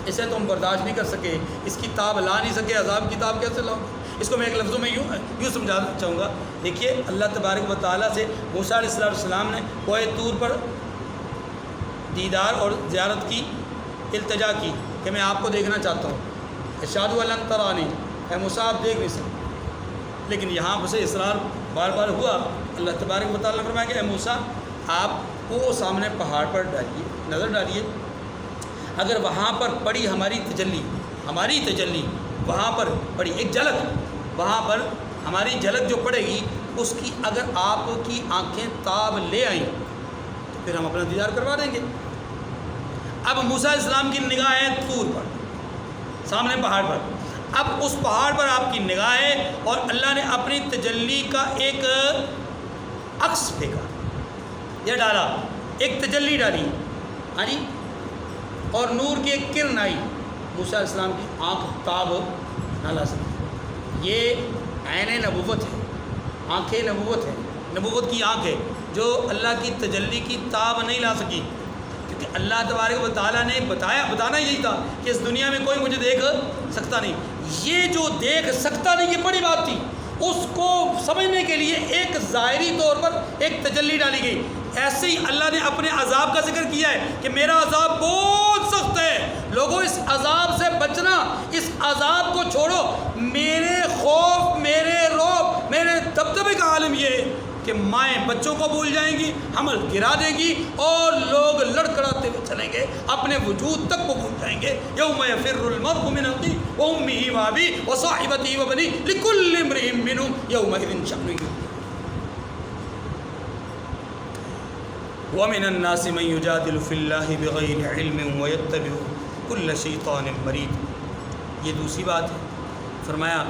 اسے تم برداشت نہیں کر سکے، اس کی تاب لا نہیں سکے، عذاب کی تاب کیسے لاؤ؟ اس کو میں ایک لفظوں میں یوں سمجھانا چاہوں گا۔ دیکھیے اللہ تبارک و تعالیٰ سے موسیٰ علیہ السلام نے کوہ طور پر دیدار اور زیارت کی التجا کی کہ میں آپ کو دیکھنا چاہتا ہوں، اشہد ان لن ترانی، اے موسیٰ آپ دیکھ نہیں سکتے، لیکن یہاں سے اصرار بار بار ہوا۔ اللہ تبارک و تعالیٰ نے فرمایا کہ اے موسیٰ آپ کو سامنے پہاڑ پر ڈالیے، نظر ڈالیے، اگر وہاں پر پڑی ہماری تجلی وہاں پر پڑی ایک جھلک، وہاں پر ہماری جھلک جو پڑے گی اس کی اگر آپ کی آنکھیں تاب لے آئیں تو پھر ہم اپنا دیدار کروا دیں گے۔ اب موسیٰ علیہ السلام کی نگاہ ہے طور پر، سامنے پہاڑ پر، اب اس پہاڑ پر آپ کی نگاہ ہے اور اللہ نے اپنی تجلی کا ایک عکس پھینکا یا ڈالا، ایک تجلی ڈالی، ہاں جی، اور نور کی ایک کرن آئی، موسیٰ علیہ السلام کی آنکھ تاب نہ لا سکی۔ یہ عین نبوت ہے، آنکھیں نبوت ہے، نبوت کی آنکھ ہے جو اللہ کی تجلی کی تاب نہیں لا سکی، کیونکہ اللہ تبارک و تعالیٰ نے بتانا یہی تھا کہ اس دنیا میں کوئی مجھے دیکھ سکتا نہیں۔ یہ جو دیکھ سکتا نہیں یہ بڑی بات تھی، اس کو سمجھنے کے لیے ایک ظاہری طور پر ایک تجلی ڈالی گئی۔ ایسے ہی اللہ نے اپنے عذاب کا ذکر کیا ہے کہ میرا عذاب بہت سخت ہے، لوگوں اس عذاب سے بچنا، اس عذاب کو چھوڑو۔ میرے خوف، میرے رعب، میرے دبدبے کا عالم یہ ہے کہ مائیں بچوں کو بھول جائیں گی، حمل گرا دے گی، اور لوگ لڑکھڑاتے ہوئے چلیں گے، اپنے وجود تک کو بھول جائیں گے۔ یوم یفر المرء من اخیہ وامہ وابیہ وصاحبتہ وبنیہ لکل امرئ منہم یومئذ شأن یغنیہ۔ وَمِنَ النَّاسِ مَن يُجَادِلُ فِي اللَّهِ بِغَيْرِ عِلْمٍ وَيَتَّبِعُ كُلَّ شَيْطَانٍ مَرِيدٍ۔ یہ دوسری بات ہے، فرمایا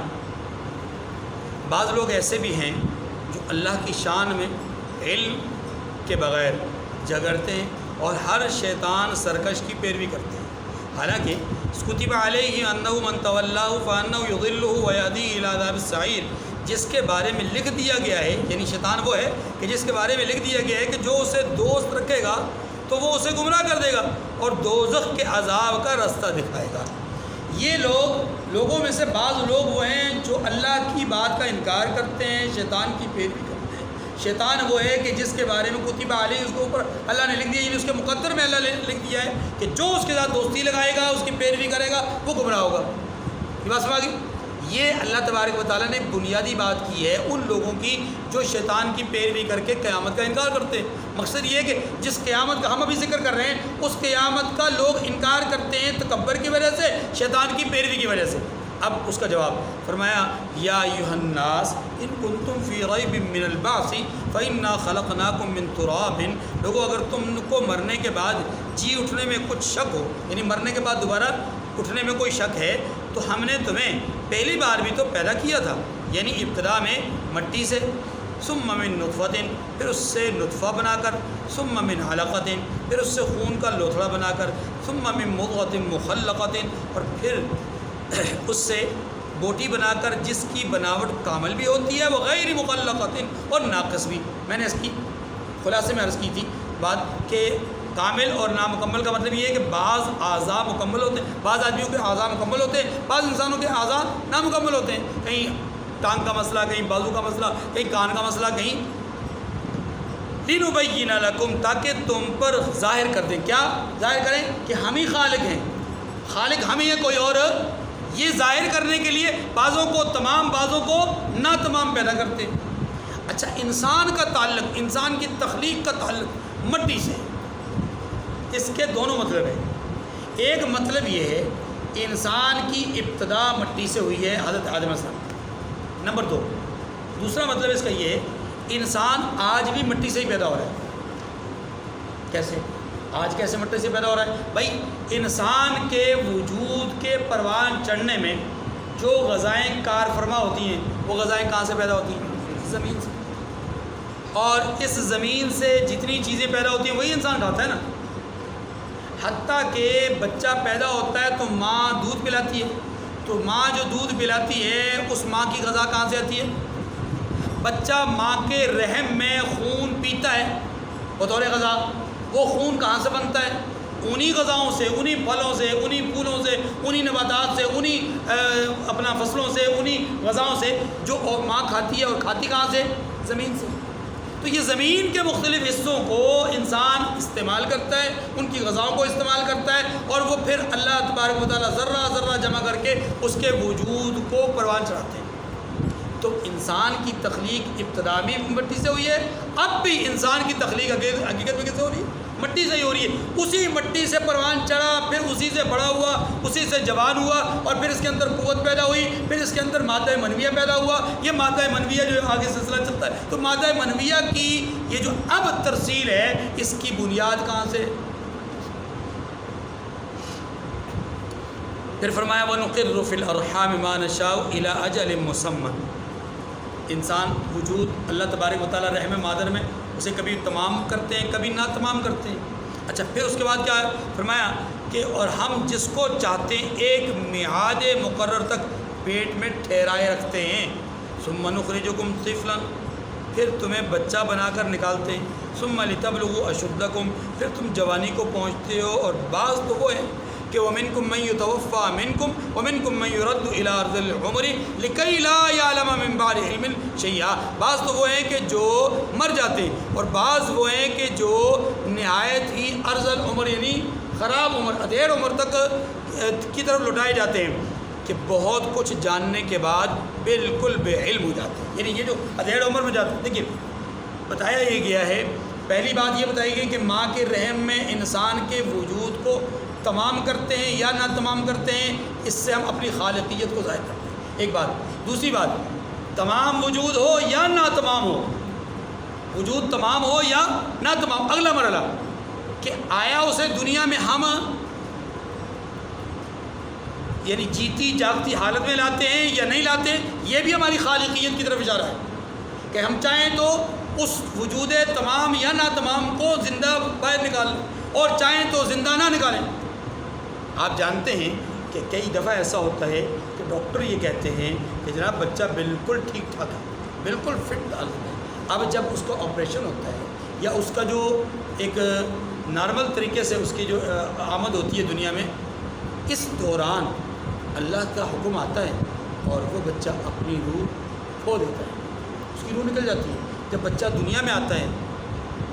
بعض لوگ ایسے بھی ہیں جو اللہ کی شان میں علم کے بغیر جھگڑتے ہیں اور ہر شیطان سرکش کی پیروی کرتے ہیں۔ حالانکہ کتب علیہ انہ من تولاہ فانہ یضلہ ویہدیہ الی عذاب السعیر، جس کے بارے میں لکھ دیا گیا ہے، یعنی شیطان وہ ہے کہ جس کے بارے میں لکھ دیا گیا ہے کہ جو اسے دوست رکھے گا تو وہ اسے گمراہ کر دے گا اور دوزخ کے عذاب کا راستہ دکھائے گا۔ یہ لوگوں میں سے بعض لوگ وہ ہیں جو اللہ کی بات کا انکار کرتے ہیں، شیطان کی پیروی کرتے ہیں۔ شیطان وہ ہے کہ جس کے بارے میں کتب علیہ، اس کے اوپر اللہ نے لکھ دیا، یعنی اس کے مقدر میں اللہ نے لکھ دیا ہے کہ جو اس کے ساتھ دوستی لگائے گا، اس کی پیروی کرے گا، وہ گمراہ ہوگا۔ یہ بات سمجھ گئی؟ یہ اللہ تبارک و تعالیٰ نے بنیادی بات کی ہے ان لوگوں کی جو شیطان کی پیروی کر کے قیامت کا انکار کرتے ہیں۔ مقصد یہ ہے کہ جس قیامت کا ہم ابھی ذکر کر رہے ہیں اس قیامت کا لوگ انکار کرتے ہیں تکبر کی وجہ سے، شیطان کی پیروی کی وجہ سے۔ اب اس کا جواب فرمایا یا ایھا الناس ان کنتم فی ریب من البعث فانا خلقناکم من تراب، لوگوں اگر تم کو مرنے کے بعد جی اٹھنے میں کچھ شک ہو، یعنی مرنے کے بعد دوبارہ اٹھنے میں کوئی شک ہے، تو ہم نے تمہیں پہلی بار بھی تو پیدا کیا تھا، یعنی ابتدا میں مٹی سے، ثم من نطفۃ، پھر اس سے نطفہ بنا کر، ثم من علقۃ، پھر اس سے خون کا لوتھڑا بنا کر، ثم من مضغۃ مخلقۃ، اور پھر اس سے بوٹی بنا کر جس کی بناوٹ کامل بھی ہوتی ہے وہ غیر مخلقۃ اور ناقص بھی۔ میں نے اس کی خلاصے میں عرض کی تھی بات کہ کامل اور نامکمل کا مطلب یہ ہے کہ بعض اعضاء مکمل ہوتے ہیں، بعض آدمیوں کے اعضاء مکمل ہوتے ہیں، بعض انسانوں کے اعضاء نامکمل ہوتے ہیں، کہیں ٹانگ کا مسئلہ، کہیں بازو کا مسئلہ، کہیں کان کا مسئلہ، کہیں لِنُبَيِّنَ لَكُمْ، تاکہ تم پر ظاہر کر دیں۔ کیا ظاہر کریں؟ کہ ہم ہی خالق ہیں، خالق ہم ہی ہیں، کوئی اور۔ یہ ظاہر کرنے کے لیے بعضوں کو تمام، بعضوں کو نہ تمام پیدا کرتے۔ اچھا، انسان کا تعلق، انسان کی تخلیق کا تعلق مٹی سے، اس کے دونوں مطلب ہیں۔ ایک مطلب یہ ہے انسان کی ابتدا مٹی سے ہوئی ہے، حضرت آدم علیہ السلام۔ نمبر 2، دوسرا مطلب اس کا یہ ہے انسان آج بھی مٹی سے ہی پیدا ہو رہا ہے۔ کیسے؟ آج کیسے مٹی سے پیدا ہو رہا ہے؟ بھائی انسان کے وجود کے پروان چڑھنے میں جو غذائیں کار فرما ہوتی ہیں وہ غذائیں کہاں سے پیدا ہوتی ہیں؟ زمین سے۔ اور اس زمین سے جتنی چیزیں پیدا ہوتی ہیں وہی انسان کھاتا ہے نا۔ حتیٰ کہ بچہ پیدا ہوتا ہے تو ماں دودھ پلاتی ہے، تو ماں جو دودھ پلاتی ہے اس ماں کی غذا کہاں سے آتی ہے؟ بچہ ماں کے رحم میں خون پیتا ہے بطور غذا، وہ خون کہاں سے بنتا ہے؟ انہی غذاؤں سے، انہی پھلوں سے، انہی پھولوں سے، انہی نباتات سے، انہی اپنا فصلوں سے، انہی غذاؤں سے جو ماں کھاتی ہے، اور کھاتی کہاں سے؟ زمین سے۔ تو یہ زمین کے مختلف حصوں کو انسان استعمال کرتا ہے، ان کی غذاؤں کو استعمال کرتا ہے، اور وہ پھر اللہ تبارک و تعالیٰ ذرہ ذرہ جمع کر کے اس کے وجود کو پروان چڑھاتے ہیں۔ تو انسان کی تخلیق ابتدا بھی مٹی سے ہوئی ہے، اب بھی انسان کی تخلیق حقیقت میں کس سے ہو رہی ہے؟ مٹی سے ہی ہو رہی ہے۔ اسی مٹی سے پروان چڑھا، پھر اسی سے بڑا ہوا، اسی سے جوان ہوا، اور پھر اس کے اندر قوت پیدا ہوئی، پھر اس کے اندر مادہ منویہ پیدا ہوا۔ یہ مادہ منویہ جو آگے سلسلہ چلتا ہے، تو مادہ منویہ کی یہ جو اب ترسیل ہے اس کی بنیاد کہاں سے؟ پھر فرمایا وَنُقِرُّ فِي الْأَرْحَامِ مَا نَشَاءُ إِلَىٰ أَجَلٍ مُّسَمًّى۔ انسان وجود اللہ تبارک و تعالیٰ رحم مادر میں اسے کبھی تمام کرتے ہیں، کبھی نہ تمام کرتے ہیں۔ اچھا، پھر اس کے بعد کیا فرمایا کہ اور ہم جس کو چاہتے ہیں ایک میعاد مقرر تک پیٹ میں ٹھہرائے رکھتے ہیں۔ ثُمَّ نُخْرِجُكُمْ طِفْلًا، پھر تمہیں بچہ بنا کر نکالتے ہیں۔ ثُمَّ لِتَبْلُغُوا أَشُدَّكُمْ، پھر تم جوانی کو پہنچتے ہو۔ اور بعض تو وہ ہیں کہ وَمِنْكُمْ مَنْ يُتَوَفَّى مِنْكُمْ وَمِنْكُمْ مَنْ يُرَدُّ إِلَىٰ أَرْذِلِ الْعُمُرِ لِكَيْ لَا يَعْلَمَ مِنْ بَعْدِ عِلْمٍ شَيْئًا۔ بعض تو وہ ہیں کہ جو مر جاتے ہیں، اور بعض وہ ہیں کہ جو نہایت ہی ارذل العمر یعنی خراب عمر، ادھیڑ عمر تک کی طرف لوٹائے جاتے ہیں، کہ بہت کچھ جاننے کے بعد بالکل بے علم ہو جاتے ہیں۔ یعنی یہ جو ادھیڑ عمر میں جاتے ہیں، دیکھیے بتایا یہ گیا ہے، پہلی بات یہ بتائی گئی کہ ماں کے رحم میں انسان کے وجود کو تمام کرتے ہیں یا نہ تمام کرتے ہیں، اس سے ہم اپنی خالقیت کو ظاہر کرتے ہیں، ایک بات۔ دوسری بات، تمام وجود ہو یا نہ تمام ہو، وجود تمام ہو یا نہ تمام، اگلا مرحلہ کہ آیا اسے دنیا میں ہم یعنی جیتی جاگتی حالت میں لاتے ہیں یا نہیں لاتے، یہ بھی ہماری خالقیت کی طرف اشارہ ہے کہ ہم چاہیں تو اس وجود تمام یا نہ تمام کو زندہ باہر نکال لیں، اور چاہیں تو زندہ نہ نکالیں۔ آپ جانتے ہیں کہ کئی دفعہ ایسا ہوتا ہے کہ ڈاکٹر یہ کہتے ہیں کہ جناب بچہ بالکل ٹھیک ٹھاک ہے، بالکل فٹ حالت ہے، اب جب اس کو آپریشن ہوتا ہے یا اس کا جو ایک نارمل طریقے سے اس کی جو آمد ہوتی ہے دنیا میں، اس دوران اللہ کا حکم آتا ہے اور وہ بچہ اپنی روح کھو دیتا ہے، اس کی روح نکل جاتی ہے۔ جب بچہ دنیا میں آتا ہے،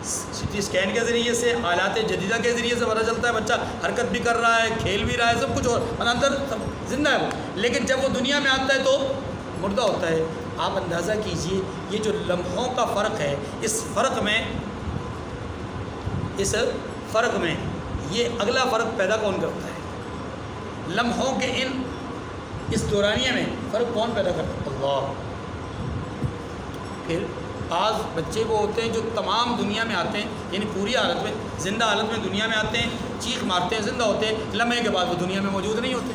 سی ٹی اسکین کے ذریعے سے، آلات جدیدہ کے ذریعے سے پتہ چلتا ہے بچہ حرکت بھی کر رہا ہے، کھیل بھی رہا ہے، سب کچھ، اور اندر زندہ ہے وہ، لیکن جب وہ دنیا میں آتا ہے تو مردہ ہوتا ہے۔ آپ اندازہ کیجئے یہ جو لمحوں کا فرق ہے، اس فرق میں یہ اگلا فرق پیدا کون کرتا ہے؟ لمحوں کے اس دورانیے میں فرق کون پیدا کرتا ہے؟ اللہ۔ پھر بعض بچے وہ ہوتے ہیں جو تمام دنیا میں آتے ہیں، یعنی پوری حالت میں، زندہ حالت میں دنیا میں آتے ہیں، چیخ مارتے ہیں، زندہ ہوتے ہیں، لمحے کے بعد وہ دنیا میں موجود نہیں ہوتے۔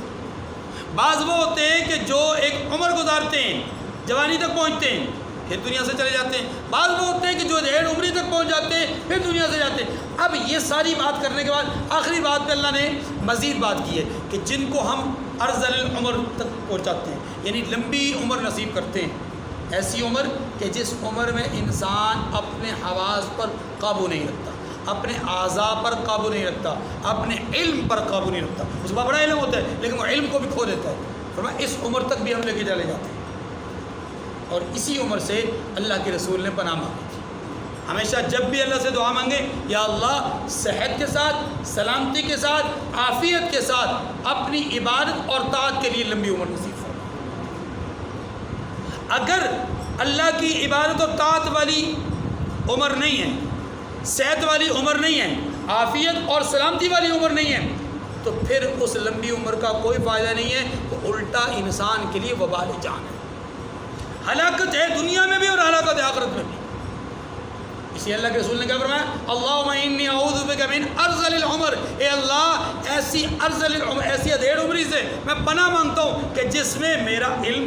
بعض وہ ہوتے ہیں کہ جو ایک عمر گزارتے ہیں، جوانی تک پہنچتے ہیں، پھر دنیا سے چلے جاتے ہیں، بعض وہ ہوتے ہیں کہ جو ڈیڑھ عمری تک پہنچ جاتے ہیں پھر دنیا سے جاتے ہیں۔ اب یہ ساری بات کرنے کے بعد آخری بات پہ اللہ نے مزید بات کی ہے کہ جن کو ہم ارذل العمر تک پہنچاتے ہیں، یعنی لمبی عمر نصیب کرتے ہیں، ایسی عمر کہ جس عمر میں انسان اپنے حواس پر قابو نہیں رکھتا، اپنے اعضاء پر قابو نہیں رکھتا، اپنے علم پر قابو نہیں رکھتا، اس کا بڑا علم ہوتا ہے لیکن وہ علم کو بھی کھو دیتا ہے، فرمایا اس عمر تک بھی ہم لے کے چلے جاتے ہیں۔ اور اسی عمر سے اللہ کے رسول نے پناہ مانگی تھی۔ ہمیشہ جب بھی اللہ سے دعا مانگے، یا اللہ صحت کے ساتھ، سلامتی کے ساتھ، عافیت کے ساتھ اپنی عبادت اور طاعت کے لیے لمبی عمر نصیب فرما۔ اگر اللہ کی عبادت اور طاعت والی عمر نہیں ہے، صحت والی عمر نہیں ہے، عافیت اور سلامتی والی عمر نہیں ہے، تو پھر اس لمبی عمر کا کوئی فائدہ نہیں ہے، وہ الٹا انسان کے لیے وبال جان ہے، ہلاکت ہے دنیا میں بھی اور ہلاکت ہے آخرت میں بھی۔ اسی اللہ کے رسول نے کیا فرمایا، اللہم انی اعوذ بک من ارذل العمر، اے اللہ ایسی ارذل العمر، ایسی ادھیڑ عمری سے میں پناہ مانگتا ہوں کہ جس میں میرا علم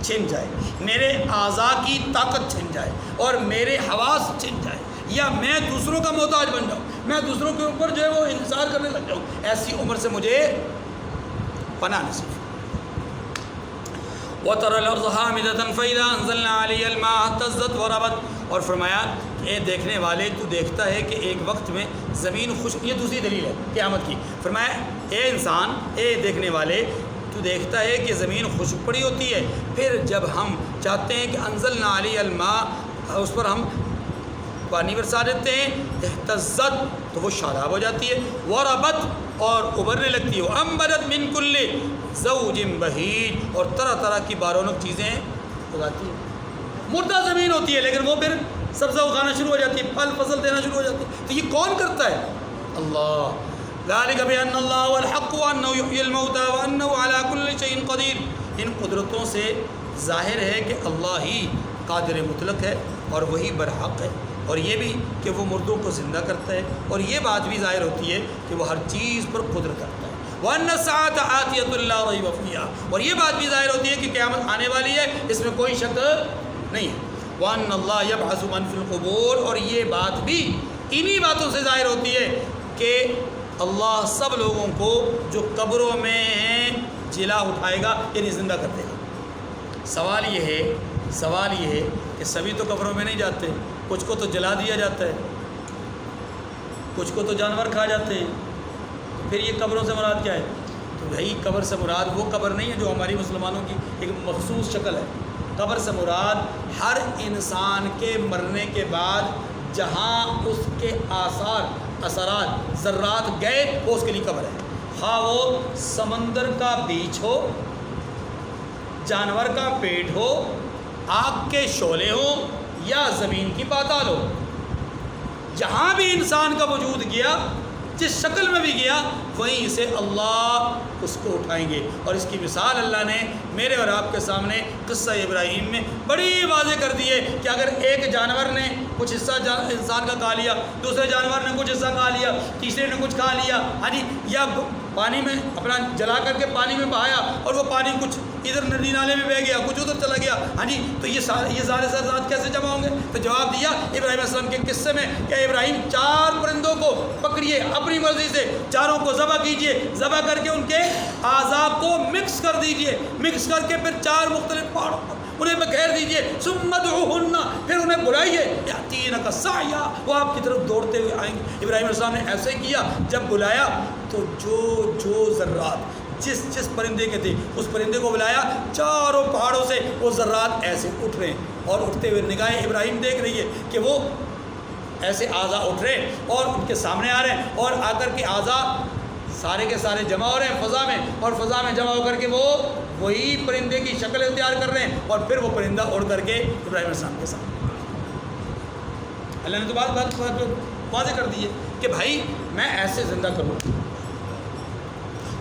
چھن جائے، میرے اعضاء کی طاقت چھن جائے اور میرے حواس چھن جائے، یا میں دوسروں کا محتاج بن جاؤں، میں دوسروں کے اوپر جو ہے وہ انحصار کرنے لگ جاؤں، ایسی عمر سے مجھے پناہ نصیب۔ وَتَرَى الْأَرْضَ حَامِدَةً فَإِذَا أَنزَلْنَا عَلَيْهَا الْمَاءَ اهْتَزَّتْ وَرَبَتْ، اور فرمایا اے دیکھنے والے تو دیکھتا ہے کہ ایک وقت میں زمین خشک، یہ دوسری دلیل ہے قیامت کی، فرمایا اے انسان، اے دیکھنے والے تو دیکھتا ہے کہ زمین خشک پڑی ہوتی ہے، پھر جب ہم چاہتے ہیں کہ انزلنا علیہ الماء، اس پر ہم پانی برسا دیتے ہیں، اہتزت تو وہ شاداب ہو جاتی ہے، وربت اور ابھرنے لگتی ہے، وانبتت من کل زوج بہیج، اور طرح طرح کی بارونق چیزیں اگاتی ہیں۔ مردہ زمین ہوتی ہے لیکن وہ پھر سبزہ اگانا شروع ہو جاتی ہے، پھل فصل دینا شروع ہو جاتی ہے، تو یہ کون کرتا ہے؟ اللہ۔ ذالک بأن اللہ هو الحق وانہ یحیی الموتى وانہ علی کل شیء قدیر، ان قدرتوں سے ظاہر ہے کہ اللہ ہی قادر مطلق ہے اور وہی برحق ہے، اور یہ بھی کہ وہ مردوں کو زندہ کرتا ہے، اور یہ بات بھی ظاہر ہوتی ہے کہ وہ ہر چیز پر قدرت رکھتا ہے، وَأَنَّ السَّاعَةَ آتِيَةٌ لَا رَيْبَ فِيهَا، اور یہ بات بھی ظاہر ہوتی ہے کہ قیامت آنے والی ہے، اس میں کوئی شک نہیں ہے، وَأَنَّ اللَّهَ يَبْعَثُ مَن فِي الْقُبُورِ، اور یہ بات بھی انہی باتوں سے ظاہر ہوتی ہے کہ اللہ سب لوگوں کو جو قبروں میں ہیں جلا اٹھائے گا، یعنی زندہ کر دے گا۔ سوال یہ ہے کہ سبھی تو قبروں میں نہیں جاتے، کچھ کو تو جلا دیا جاتا ہے، کچھ کو تو جانور کھا جاتے ہیں، پھر یہ قبروں سے مراد کیا ہے؟ تو بھائی قبر سے مراد وہ قبر نہیں ہے جو ہماری مسلمانوں کی ایک مخصوص شکل ہے، قبر سے مراد ہر انسان کے مرنے کے بعد جہاں اس کے آثار، اثرات، ذرات گئے وہ اس کے لیے قبر ہے، خواہ وہ سمندر کا بیچ ہو، جانور کا پیٹ ہو، آگ کے شعلے ہوں یا زمین کی پاتال ہو، جہاں بھی انسان کا وجود گیا، جس شکل میں بھی گیا، وہیں سے اللہ اس کو اٹھائیں گے۔ اور اس کی مثال اللہ نے میرے اور آپ کے سامنے قصہ ابراہیم میں بڑی واضح کر دی ہے کہ اگر ایک جانور نے کچھ حصہ انسان کا کھا لیا، دوسرے جانور نے کچھ حصہ کھا لیا، تیسرے نے کچھ کھا لیا، ہاں جی، یا پانی میں اپنا جلا کر کے پانی میں بہایا اور وہ پانی کچھ ادھر ندی نالے میں بہ گیا، کچھ ادھر چلا گیا، ہاں جی، تو یہ سارے ذات کیسے جمع ہوں گے؟ تو جواب دیا ابراہیم علیہ السلام کے قصے میں کہ ابراہیم 4 پرندوں کو پکڑیے، اپنی مرضی سے چاروں کو ذبح کیجئے، ذبح کر کے ان کے اعضاء کو مکس کر دیجئے، مکس کر کے پھر 4 مختلف پہاڑوں پر انہیں بکھیر دیجئے، ثم ادعوہن، پھر انہیں بلائیے، یاتینک سعیا، وہ آپ کی طرف دوڑتے ہوئے آئیں گے۔ ابراہیم علیہ السلام نے ایسے کیا، جب بلایا تو جو ذرات جس پرندے کے تھے اس پرندے کو بلایا، چاروں پہاڑوں سے وہ ذرات ایسے اٹھ رہے ہیں، اور اٹھتے ہوئے نگاہیں ابراہیم دیکھ رہی ہے کہ وہ ایسے اعضاء اٹھ رہے ہیں اور ان کے سامنے آ رہے ہیں، اور آ کر کے اعضاء سارے کے سارے جمع ہو رہے ہیں فضا میں، اور فضا میں جمع ہو کر کے وہ وہی پرندے کی شکل اختیار کر رہے ہیں، اور پھر وہ پرندہ اڑ کر کے ابراہیم علیہ السلام کے سامنے۔ اللہ نے تو بات واضح کر دی ہے کہ بھائی میں ایسے زندہ کروں۔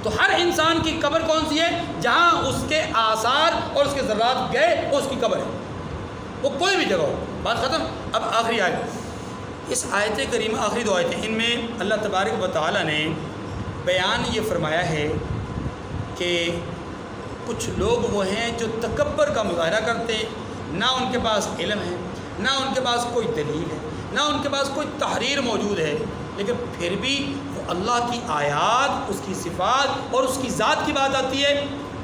تو ہر انسان کی قبر کون سی ہے؟ جہاں اس کے آثار اور اس کے ذرات گئے وہ اس کی قبر ہے، وہ کوئی بھی جگہ ہو، بات ختم۔ اب آخری آیت، اس آیت کریمہ، آخری 2 آیتیں، ان میں اللہ تبارک و تعالیٰ نے بیان یہ فرمایا ہے کہ کچھ لوگ وہ ہیں جو تکبر کا مظاہرہ کرتے ہیں، نہ ان کے پاس علم ہے، نہ ان کے پاس کوئی دلیل ہے، نہ ان کے پاس کوئی تحریر موجود ہے، لیکن پھر بھی وہ اللہ کی آیات، اس کی صفات اور اس کی ذات کی بات آتی ہے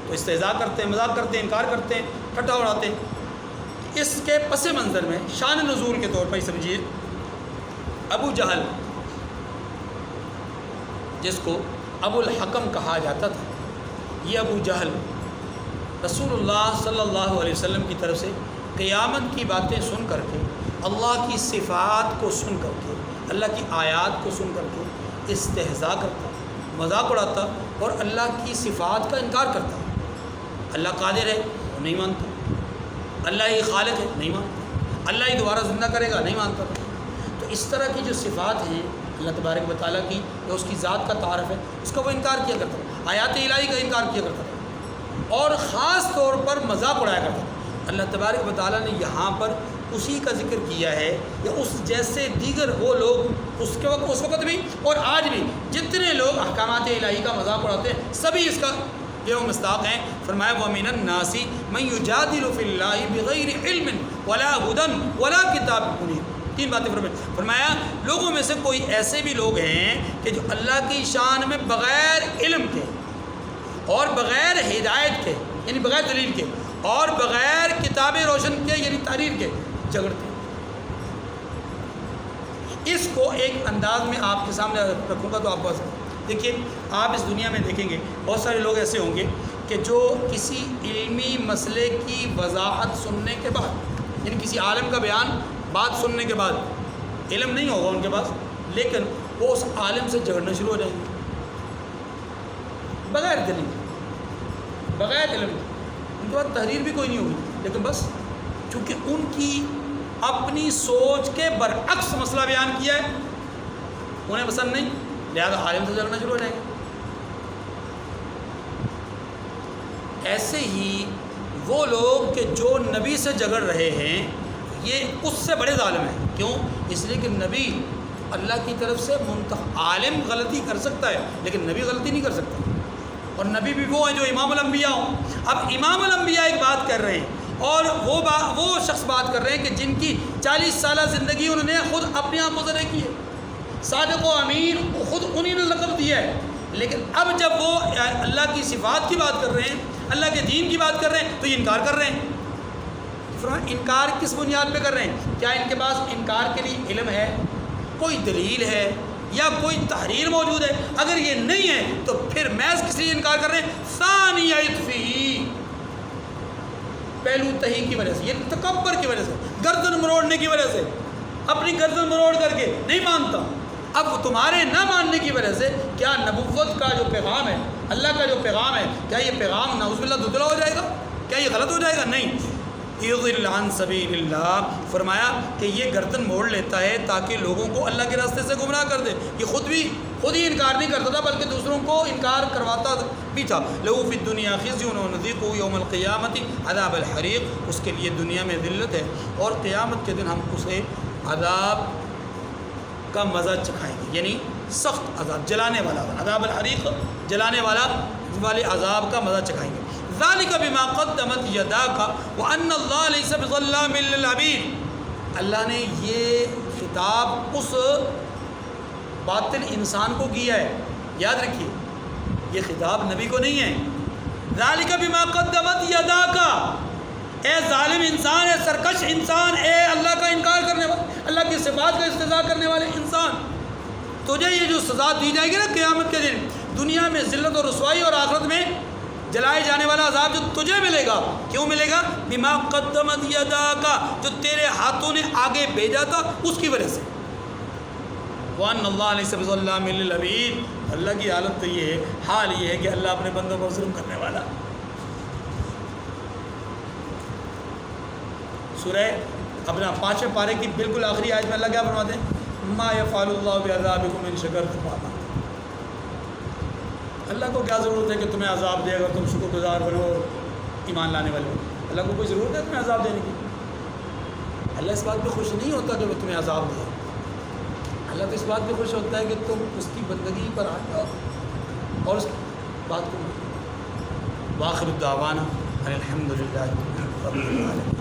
تو استہزاء کرتے ہیں، مذاق کرتے ہیں، انکار کرتے ہیں، ٹھٹھا اڑاتے ہیں۔ اس کے پس منظر میں شان نزول کے طور پر سمجھیے، ابو جہل جس کو ابو الحکم کہا جاتا تھا، یہ ابو جہل رسول اللہ صلی اللہ علیہ وسلم کی طرف سے قیامت کی باتیں سن کر کے، اللہ کی صفات کو سن کر کے، اللہ کی آیات کو سن کر کے استہزاء کرتا، مذاق اڑاتا اور اللہ کی صفات کا انکار کرتا۔ اللہ قادر ہے وہ نہیں مانتا، اللہ ہی خالق ہے نہیں مانتا، اللہ ہی دوبارہ زندہ کرے گا نہیں مانتا۔ تو اس طرح کی جو صفات ہیں اللہ تبارک و تعالیٰ کی، جو اس کی ذات کا تعارف ہے، اس کا وہ انکار کیا کرتا تھا، آیات الہی کا انکار کیا کرتا تھا اور خاص طور پر مذاق اڑایا کرتا تھا۔ اللہ تبارک و تعالیٰ نے یہاں پر اسی کا ذکر کیا ہے کہ اس جیسے دیگر وہ لوگ اس وقت بھی اور آج بھی جتنے لوگ احکامات الہی کا مذاق اڑاتے ہیں، سبھی اس کا یہ وہ مصداق ہیں۔ فرمایا وَمِنَ النَّاسِ مَن يُجَادِلُ فِي اللَّهِ بِغَيْرِ عِلْمٍ وَلَا هُدًى وَلَا كِتَابٍ مُنِيرٍ۔ تین باتیں فرمایا لوگوں میں سے کوئی ایسے بھی لوگ ہیں کہ جو اللہ کی شان میں بغیر علم کے اور بغیر ہدایت کے، یعنی بغیر دلیل کے اور بغیر کتاب روشن کے یعنی تحریر کے جھگڑتے ہیں۔ اس کو ایک انداز میں آپ کے سامنے رکھوں گا تو آپ بہت دیکھیے، آپ اس دنیا میں دیکھیں گے بہت سارے لوگ ایسے ہوں گے کہ جو کسی علمی مسئلے کی وضاحت سننے کے بعد، یعنی کسی عالم کا بیان بات سننے کے بعد، علم نہیں ہوگا ان کے پاس، لیکن وہ اس عالم سے جھگڑنا شروع ہو جائیں گے بغیر دلیل، بغیر علم، ان کے بعد تحریر بھی کوئی نہیں ہوگی، لیکن بس چونکہ ان کی اپنی سوچ کے برعکس مسئلہ بیان کیا ہے، انہیں پسند نہیں، لہذا عالم سے جھگڑنا شروع ہو جائیں گے۔ ایسے ہی وہ لوگ کہ جو نبی سے جھگڑ رہے ہیں، یہ اس سے بڑے ظالم ہیں۔ کیوں؟ اس لیے کہ نبی اللہ کی طرف سے عالم غلطی کر سکتا ہے لیکن نبی غلطی نہیں کر سکتا، اور نبی بھی وہ ہیں جو امام الانبیاء ہوں۔ اب امام الانبیاء ایک بات کر رہے ہیں اور وہ شخص بات کر رہے ہیں کہ جن کی 40 سالہ زندگی انہوں نے خود اپنے آنکھوں سے دیکھی ہے، صادق و امین خود انہی نے لقب دیا ہے، لیکن اب جب وہ اللہ کی صفات کی بات کر رہے ہیں، اللہ کے دین کی بات کر رہے ہیں تو یہ انکار کر رہے ہیں۔ انکار کس بنیاد پہ کر رہے ہیں؟ کیا ان کے پاس انکار کے لیے علم ہے، کوئی دلیل ہے یا کوئی تحریر موجود ہے؟ اگر یہ نہیں ہے تو پھر محض کس لیے انکار کر رہے ہیں؟ ثانی عطفی، پہلو تہی کی وجہ سے، یہ تکبر کی وجہ سے، گردن مروڑنے کی وجہ سے، اپنی گردن مروڑ کر کے نہیں مانتا۔ اب تمہارے نہ ماننے کی وجہ سے کیا نبوت کا جو پیغام ہے، اللہ کا جو پیغام ہے، کیا یہ پیغام نعوذ باللہ دھندلا ہو جائے گا؟ کیا یہ غلط ہو جائے گا؟ نہیں۔ یضل عن سبیل اللہ، فرمایا کہ یہ گردن موڑ لیتا ہے تاکہ لوگوں کو اللہ کے راستے سے گمراہ کر دے۔ یہ خود ہی انکار نہیں کرتا تھا بلکہ دوسروں کو انکار کرواتا بھی تھا۔ لہو فی الدنیا خزی ونذیقہ یوم القیامۃ عذاب الحریق، اس کے لیے دنیا میں ذلت ہے اور قیامت کے دن ہم اسے عذاب کا مزہ چکھائیں گے، یعنی سخت عذاب، جلانے والا عذاب الحریق، جلانے والے عذاب کا مزہ چکھائیں گے۔ ذالک بما قدمت یداک وان اللہ لیس بظلام للعبید، اللہ نے یہ خطاب اس باطل انسان کو کیا ہے، یاد رکھیے یہ خطاب نبی کو نہیں ہے۔ ذالک بما قدمت یداک، اے ظالم انسان، اے سرکش انسان، اے اللہ کا انکار کرنے والے، اللہ کی صفات کا استہزاء کرنے والے انسان، تجھے یہ جو سزا دی جائے گی نا قیامت کے دن، دنیا میں ذلت اور رسوائی اور آخرت میں جلائے جانے والا عذاب جو تجھے ملے گا، کیوں ملے گا؟ بما قدمت یداک، جو تیرے ہاتھوں نے آگے بھیجا تھا اس کی وجہ سے۔ وان اللہ لیس بظلام للعبید، اللہ کی حالت تو یہ ہے، حال یہ ہے کہ اللہ اپنے بندوں کو ظلم کرنے والا۔ سورہ اپنا 5ویں پارے کی بالکل آخری آیت میں اللہ کیا فرماتے ہیں؟ ما یفعل اللہ بعذابکم ان شکرتم وآمنتم، اللہ کو کیا ضرورت ہے کہ تمہیں عذاب دے اگر تم شکر گزار بنو اور ایمان لانے والے ہو؟ اللہ کو کوئی ضرورت ہے تمہیں عذاب دینے کی؟ اللہ اس بات پہ خوش نہیں ہوتا کہ وہ تمہیں عذاب دے، اللہ تو اس بات پہ خوش ہوتا ہے کہ تم اس کی بندگی پر آ جاؤ اور اس بات کو۔ وآخر الدعوانا الحمد للہ رب العالمین۔